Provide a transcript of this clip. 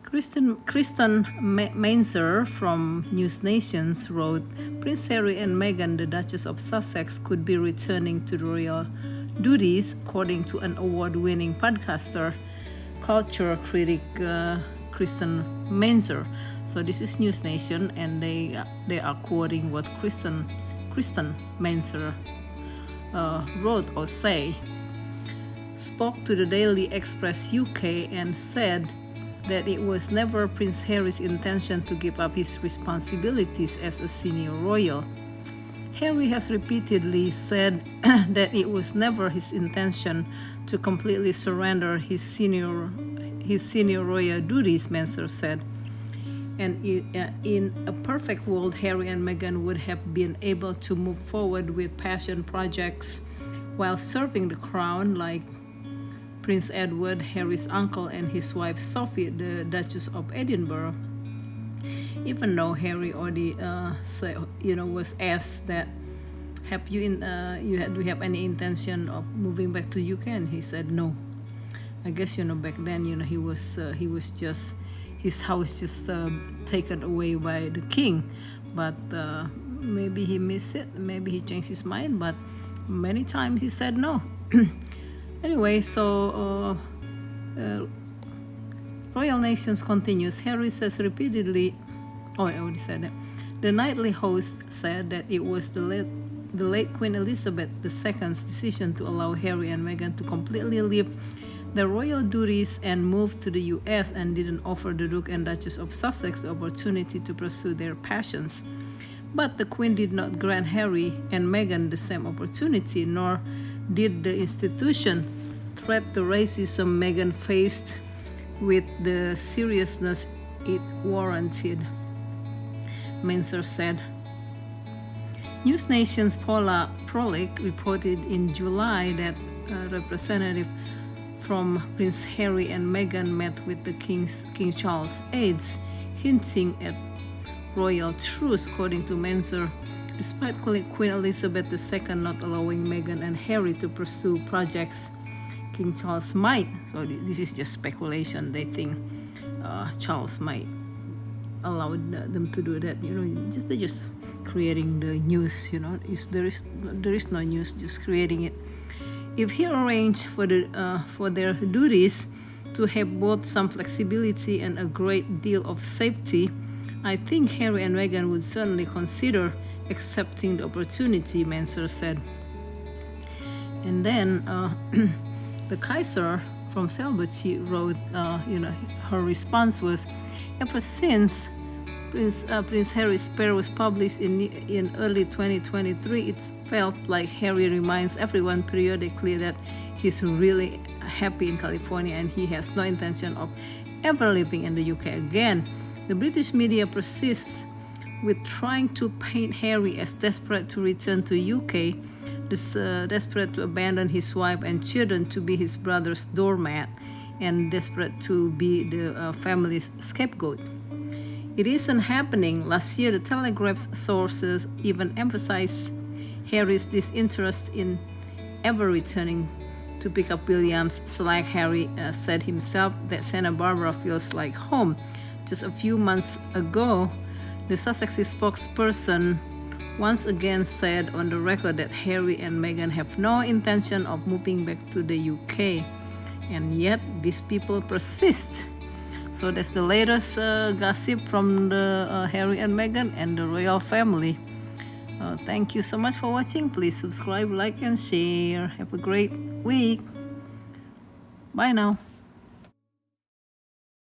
Kristen Meinzer from News Nations wrote, Prince Harry and Meghan, the Duchess of Sussex, could be returning to the royal duties, according to an award-winning podcaster, culture critic Kristen Meinzer. So this is News Nation, and they are quoting what Kristen Meinzer wrote or spoke to the Daily Express UK and said that it was never Prince Harry's intention to give up his responsibilities as a senior royal. Harry has repeatedly said that it was never his intention to completely surrender his senior royal duties, Meinzer said. And in a perfect world, Harry and Meghan would have been able to move forward with passion projects while serving the crown, like Prince Edward, Harry's uncle, and his wife Sophie, the Duchess of Edinburgh. Even though Harry already was asked that, do you have any intention of moving back to UK? And he said no. I guess back then he was just, his house just taken away by the king, but maybe he missed it, maybe he changed his mind, but many times he said no. Anyway, so Royal Nations continues. Harry says repeatedly, I already said that. The nightly host said that it was the late Queen Elizabeth II's decision to allow Harry and Meghan to completely leave the royal duties and move to the US, and didn't offer the Duke and Duchess of Sussex the opportunity to pursue their passions. But the Queen did not grant Harry and Meghan the same opportunity, nor did the institution threat the racism Meghan faced with the seriousness it warranted, Meinzer said. News Nation's Paula Froelich reported in July that a representative from Prince Harry and Meghan met with the King Charles' aides, hinting at royal truce, according to Meinzer, despite Queen Elizabeth II not allowing Meghan and Harry to pursue projects King Charles might. So this is just speculation. They think Charles might allow them to do that. They're just creating the news. There is no news, just creating it. If he arranged for their duties to have both some flexibility and a great deal of safety, I think Harry and Meghan would certainly consider accepting the opportunity, Meinzer said. And then the Kaiser from Selbit, she wrote, her response was, ever since Prince Harry's pair was published in early 2023, it's felt like Harry reminds everyone periodically that he's really happy in California and he has no intention of ever living in the UK again. The British media persists with trying to paint Harry as desperate to return to UK, desperate to abandon his wife and children to be his brother's doormat, and desperate to be the family's scapegoat. It isn't happening. Last year, the Telegraph's sources even emphasized Harry's disinterest in ever returning to pick up Williams. Harry said himself that Santa Barbara feels like home. Just a few months ago, the Sussex spokesperson once again said on the record that Harry and Meghan have no intention of moving back to the UK. And yet, these people persist. So that's the latest gossip from the Harry and Meghan and the royal family. Thank you so much for watching. Please subscribe, like, and share. Have a great week. Bye now.